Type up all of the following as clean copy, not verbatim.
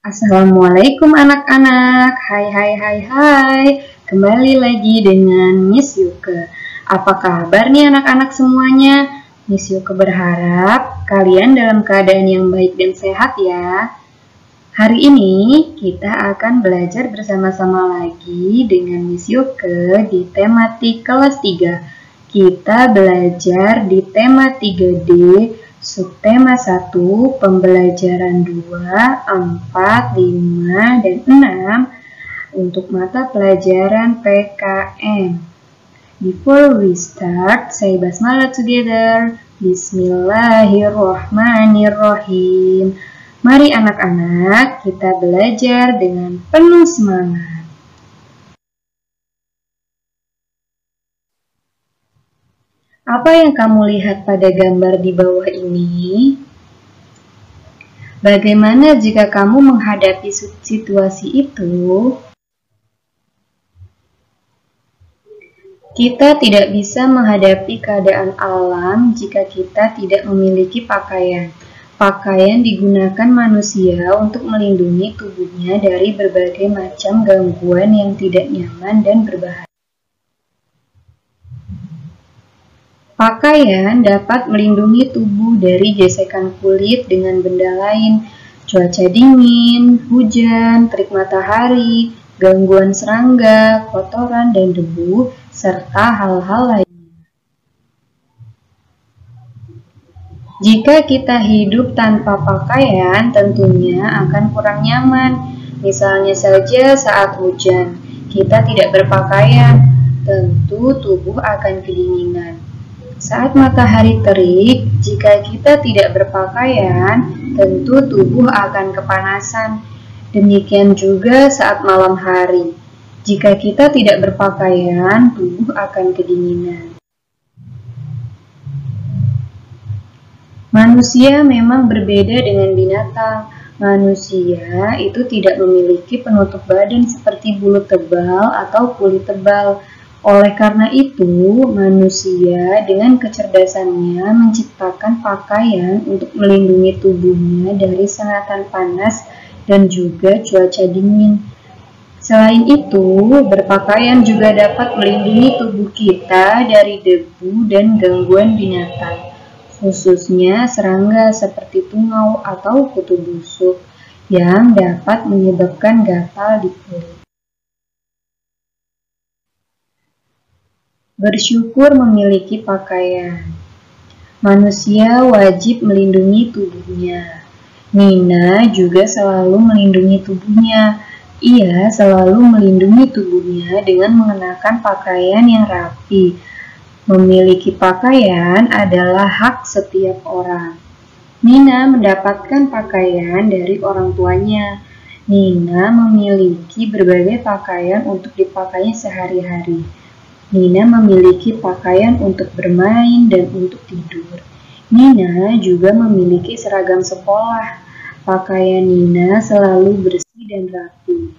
Assalamualaikum anak-anak. Hai. Kembali lagi dengan Miss Yuke. Apa kabar nih anak-anak semuanya? Miss Yuke berharap kalian dalam keadaan yang baik dan sehat ya. Hari ini kita akan belajar bersama-sama lagi dengan Miss Yuke di tematik kelas 3. Kita belajar di tema 3D, subtema 1, pembelajaran 2, 4, 5, dan 6 untuk mata pelajaran PKM. Before we start, say basmalah together. Bismillahirrohmanirrohim. Mari anak-anak, kita belajar dengan penuh semangat. Apa yang kamu lihat pada gambar di bawah ini? Bagaimana jika kamu menghadapi situasi itu? Kita tidak bisa menghadapi keadaan alam jika kita tidak memiliki pakaian. Pakaian digunakan manusia untuk melindungi tubuhnya dari berbagai macam gangguan yang tidak nyaman dan berbahaya. Pakaian dapat melindungi tubuh dari gesekan kulit dengan benda lain, cuaca dingin, hujan, terik matahari, gangguan serangga, kotoran dan debu, serta hal-hal lainnya. Jika kita hidup tanpa pakaian, tentunya akan kurang nyaman. Misalnya saja saat hujan, kita tidak berpakaian, tentu tubuh akan kedinginan. Saat matahari terik, jika kita tidak berpakaian, tentu tubuh akan kepanasan. Demikian juga saat malam hari. Jika kita tidak berpakaian, tubuh akan kedinginan. Manusia memang berbeda dengan binatang. Manusia itu tidak memiliki penutup badan seperti bulu tebal atau kulit tebal. Oleh karena itu, manusia dengan kecerdasannya menciptakan pakaian untuk melindungi tubuhnya dari sengatan panas dan juga cuaca dingin. Selain itu, berpakaian juga dapat melindungi tubuh kita dari debu dan gangguan binatang, khususnya serangga seperti tungau atau kutu busuk yang dapat menyebabkan gatal di kulit. Bersyukur memiliki pakaian. Manusia wajib melindungi tubuhnya. Nina juga selalu melindungi tubuhnya. Ia selalu melindungi tubuhnya dengan mengenakan pakaian yang rapi. Memiliki pakaian adalah hak setiap orang. Nina mendapatkan pakaian dari orang tuanya. Nina memiliki berbagai pakaian untuk dipakai sehari-hari. Nina memiliki pakaian untuk bermain dan untuk tidur. Nina juga memiliki seragam sekolah. Pakaian Nina selalu bersih dan rapi.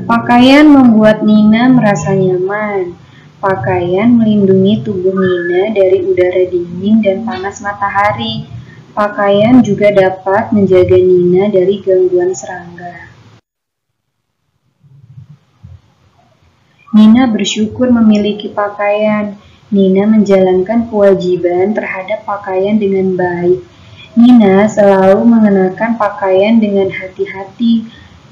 Pakaian membuat Nina merasa nyaman. Pakaian melindungi tubuh Nina dari udara dingin dan panas matahari. Pakaian juga dapat menjaga Nina dari gangguan serangga. Nina bersyukur memiliki pakaian. Nina menjalankan kewajiban terhadap pakaian dengan baik. Nina selalu mengenakan pakaian dengan hati-hati.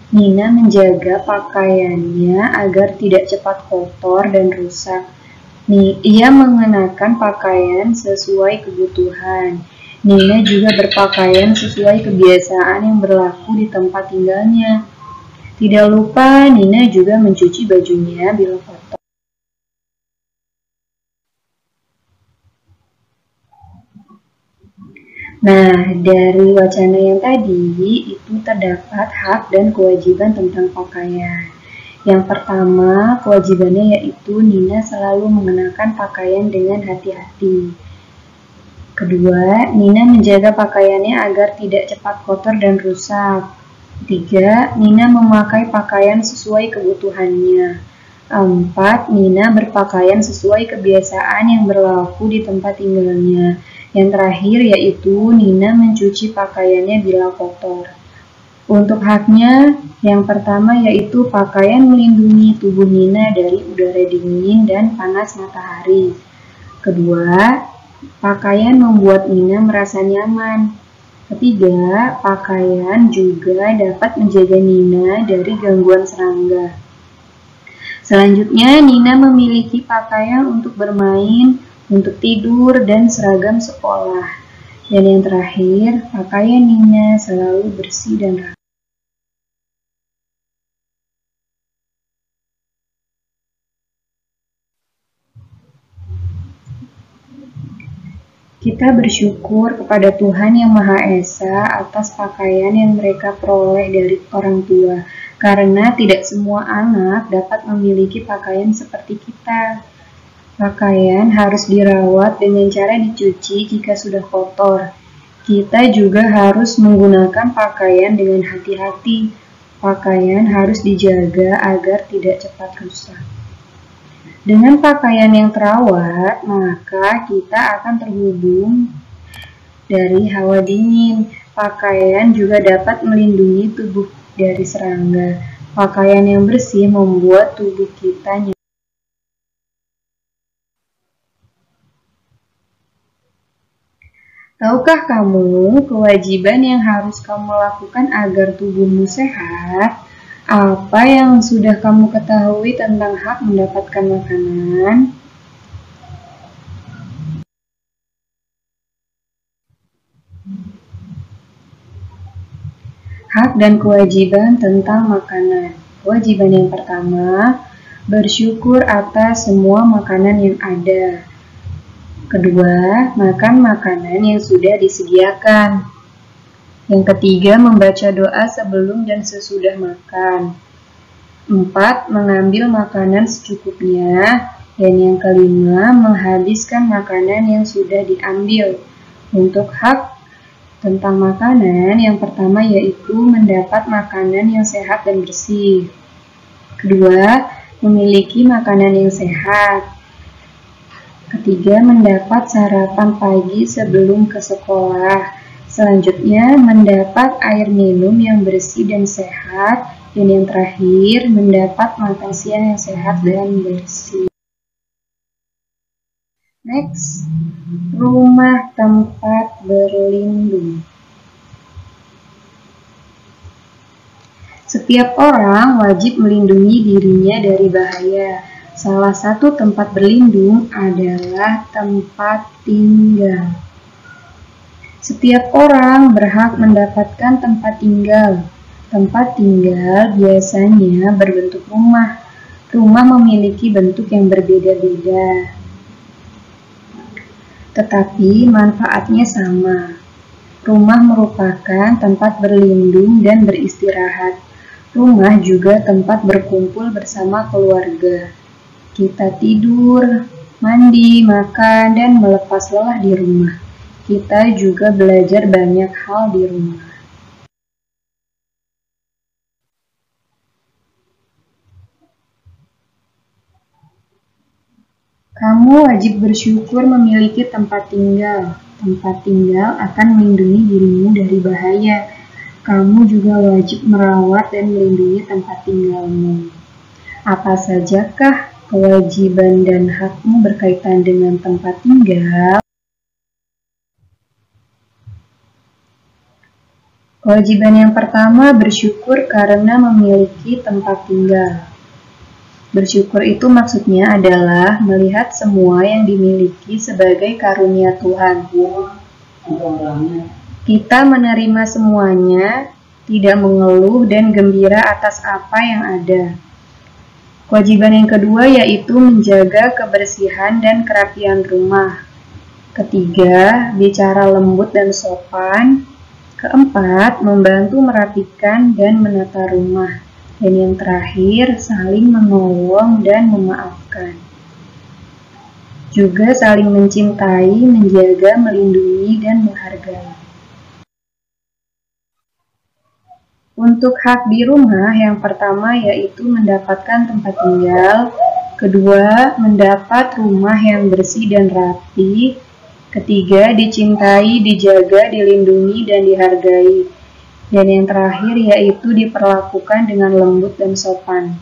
Nina menjaga pakaiannya agar tidak cepat kotor dan rusak. Ia mengenakan pakaian sesuai kebutuhan. Nina juga berpakaian sesuai kebiasaan yang berlaku di tempat tinggalnya. Tidak lupa, Nina juga mencuci bajunya bila kotor. Nah, dari wacana yang tadi, itu terdapat hak dan kewajiban tentang pakaian. Yang pertama, kewajibannya yaitu Nina selalu mengenakan pakaian dengan hati-hati. Kedua, Nina menjaga pakaiannya agar tidak cepat kotor dan rusak. 3. Nina memakai pakaian sesuai kebutuhannya. 4. Nina berpakaian sesuai kebiasaan yang berlaku di tempat tinggalnya. Yang terakhir yaitu Nina mencuci pakaiannya bila kotor. Untuk haknya, yang pertama yaitu pakaian melindungi tubuh Nina dari udara dingin dan panas matahari. Kedua, pakaian membuat Nina merasa nyaman. Ketiga, pakaian juga dapat menjaga Nina dari gangguan serangga. Selanjutnya, Nina memiliki pakaian untuk bermain, untuk tidur, dan seragam sekolah. Dan yang terakhir, pakaian Nina selalu bersih dan rapi. Kita bersyukur kepada Tuhan Yang Maha Esa atas pakaian yang mereka peroleh dari orang tua, karena tidak semua anak dapat memiliki pakaian seperti kita. Pakaian harus dirawat dengan cara dicuci jika sudah kotor. Kita juga harus menggunakan pakaian dengan hati-hati. Pakaian harus dijaga agar tidak cepat rusak. Dengan pakaian yang terawat, maka kita akan terhubung dari hawa dingin. Pakaian juga dapat melindungi tubuh dari serangga. Pakaian yang bersih membuat tubuh kita nyaman. Tahukah kamu kewajiban yang harus kamu lakukan agar tubuhmu sehat? Apa yang sudah kamu ketahui tentang hak mendapatkan makanan? Hak dan kewajiban tentang makanan. Kewajiban yang pertama, bersyukur atas semua makanan yang ada. Kedua, makan makanan yang sudah disediakan. Yang ketiga, membaca doa sebelum dan sesudah makan. 4. Mengambil makanan secukupnya. Dan yang kelima, menghabiskan makanan yang sudah diambil. Untuk hak tentang makanan, yang pertama yaitu mendapat makanan yang sehat dan bersih. Kedua, memiliki makanan yang sehat. Ketiga, mendapat sarapan pagi sebelum ke sekolah. Selanjutnya, mendapat air minum yang bersih dan sehat. Dan yang terakhir, mendapat makan siang yang sehat dan bersih. Next, rumah tempat berlindung. Setiap orang wajib melindungi dirinya dari bahaya. Salah satu tempat berlindung adalah tempat tinggal. Setiap orang berhak mendapatkan tempat tinggal. Tempat tinggal biasanya berbentuk rumah. Rumah memiliki bentuk yang berbeda-beda, tetapi manfaatnya sama. Rumah merupakan tempat berlindung dan beristirahat. Rumah juga tempat berkumpul bersama keluarga. Kita tidur, mandi, makan, dan melepas lelah di rumah. Kita juga belajar banyak hal di rumah. Kamu wajib bersyukur memiliki tempat tinggal. Tempat tinggal akan melindungi dirimu dari bahaya. Kamu juga wajib merawat dan melindungi tempat tinggalmu. Apa sajakah kewajiban dan hakmu berkaitan dengan tempat tinggal? Kewajiban yang pertama, bersyukur karena memiliki tempat tinggal. Bersyukur itu maksudnya adalah melihat semua yang dimiliki sebagai karunia Tuhan. Kita menerima semuanya, tidak mengeluh dan gembira atas apa yang ada. Kewajiban yang kedua yaitu menjaga kebersihan dan kerapian rumah. Ketiga, bicara lembut dan sopan. Keempat, membantu merapikan dan menata rumah. Dan yang terakhir, saling menolong dan memaafkan. Juga saling mencintai, menjaga, melindungi, dan menghargai. Untuk hak di rumah, yang pertama yaitu mendapatkan tempat tinggal. Kedua, mendapat rumah yang bersih dan rapi. Ketiga, dicintai, dijaga, dilindungi, dan dihargai. Dan yang terakhir yaitu diperlakukan dengan lembut dan sopan.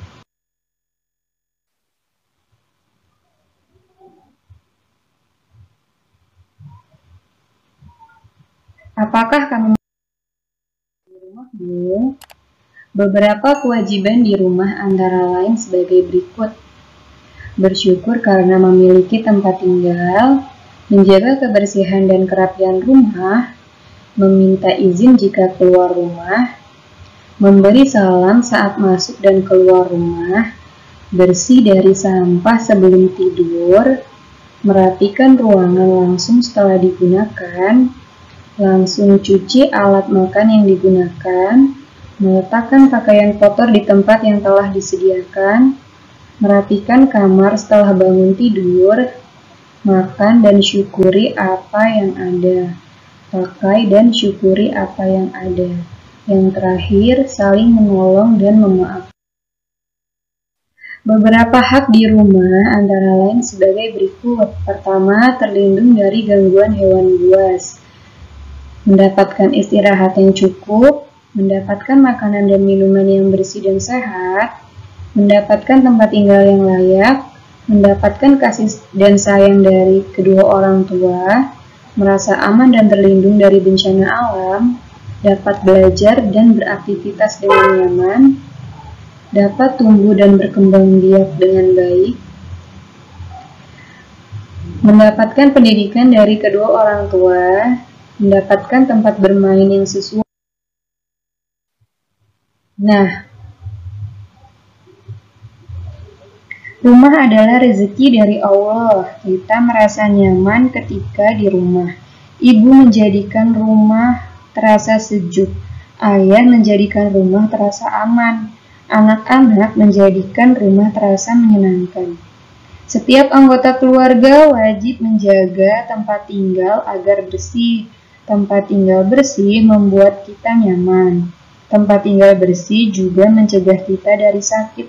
Apakah kamu di rumahmu? Beberapa kewajiban di rumah antara lain sebagai berikut. Bersyukur karena memiliki tempat tinggal, menjaga kebersihan dan kerapian rumah, meminta izin jika keluar rumah, memberi salam saat masuk dan keluar rumah, bersih dari sampah sebelum tidur, merapikan ruangan langsung setelah digunakan, langsung cuci alat makan yang digunakan, meletakkan pakaian kotor di tempat yang telah disediakan, merapikan kamar setelah bangun tidur, makan dan syukuri apa yang ada, pakai dan syukuri apa yang ada. Yang terakhir, saling menolong dan memaafkan. Beberapa hak di rumah antara lain sebagai berikut. Pertama, terlindung dari gangguan hewan buas. Mendapatkan istirahat yang cukup, mendapatkan makanan dan minuman yang bersih dan sehat, mendapatkan tempat tinggal yang layak, mendapatkan kasih dan sayang dari kedua orang tua, merasa aman dan terlindung dari bencana alam, dapat belajar dan beraktivitas dengan nyaman, dapat tumbuh dan berkembang biak dengan baik, mendapatkan pendidikan dari kedua orang tua, mendapatkan tempat bermain yang sesuai. Nah, rumah adalah rezeki dari Allah. Kita merasa nyaman ketika di rumah. Ibu menjadikan rumah terasa sejuk. Ayah menjadikan rumah terasa aman. Anak-anak menjadikan rumah terasa menyenangkan. Setiap anggota keluarga wajib menjaga tempat tinggal agar bersih. Tempat tinggal bersih membuat kita nyaman. Tempat tinggal bersih juga mencegah kita dari sakit.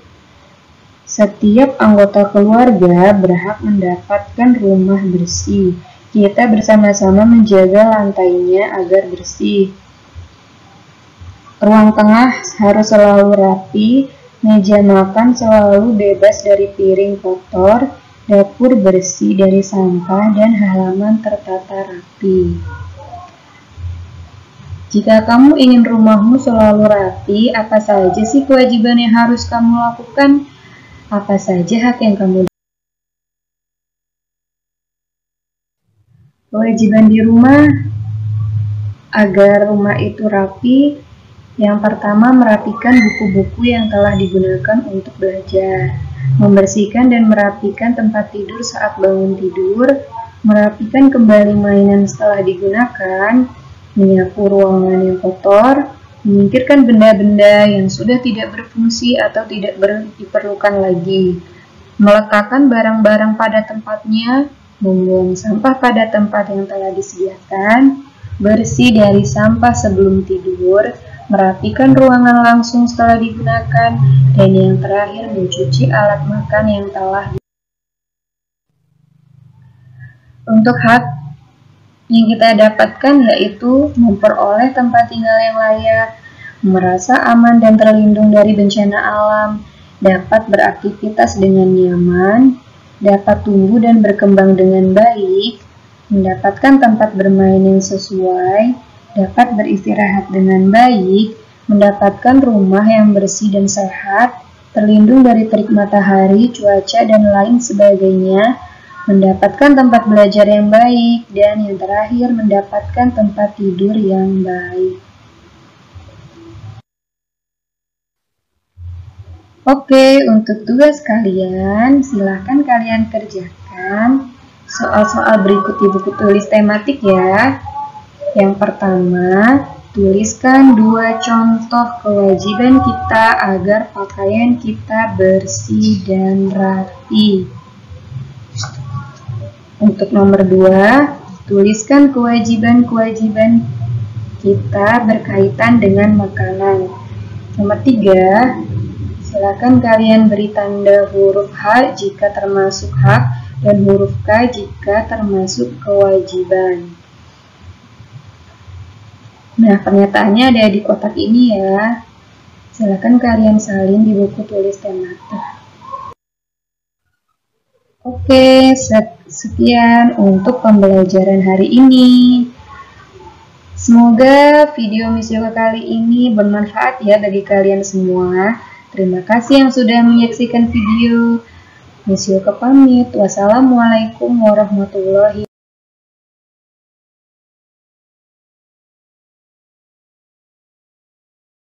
Setiap anggota keluarga berhak mendapatkan rumah bersih. Kita bersama-sama menjaga lantainya agar bersih. Ruang tengah harus selalu rapi, meja makan selalu bebas dari piring kotor, dapur bersih dari sampah, dan halaman tertata rapi. Jika kamu ingin rumahmu selalu rapi, apa saja sih kewajiban yang harus kamu lakukan? Apa saja hak yang kamu dapat? Kewajiban di rumah agar rumah itu rapi. Yang pertama, merapikan buku-buku yang telah digunakan untuk belajar, membersihkan dan merapikan tempat tidur saat bangun tidur, merapikan kembali mainan setelah digunakan, menyapu ruangan yang kotor, menyingkirkan benda-benda yang sudah tidak berfungsi atau tidak diperlukan lagi, meletakkan barang-barang pada tempatnya, membuang sampah pada tempat yang telah disediakan, bersih dari sampah sebelum tidur, merapikan ruangan langsung setelah digunakan, dan yang terakhir mencuci alat makan yang telah Untuk hak yang kita dapatkan yaitu memperoleh tempat tinggal yang layak, merasa aman dan terlindung dari bencana alam, dapat beraktivitas dengan nyaman, dapat tumbuh dan berkembang dengan baik, mendapatkan tempat bermain yang sesuai, dapat beristirahat dengan baik, mendapatkan rumah yang bersih dan sehat, terlindung dari terik matahari, cuaca, dan lain sebagainya, mendapatkan tempat belajar yang baik, dan yang terakhir mendapatkan tempat tidur yang baik. Oke, untuk tugas kalian, silahkan kalian kerjakan soal-soal berikut di buku tulis tematik ya. Yang pertama, tuliskan 2 contoh kewajiban kita agar pakaian kita bersih dan rapi. Untuk nomor 2, tuliskan kewajiban-kewajiban kita berkaitan dengan makanan. Nomor 3, silakan kalian beri tanda huruf H jika termasuk hak dan huruf K jika termasuk kewajiban. Nah, pernyataannya ada di kotak ini ya. Silakan kalian salin di buku tulis dan mata. Oke, sekian untuk pembelajaran hari ini. Semoga video Miss Yoga kali ini bermanfaat ya bagi kalian semua. Terima kasih yang sudah menyaksikan video. Miss Yoga pamit. Wassalamualaikum warahmatullahi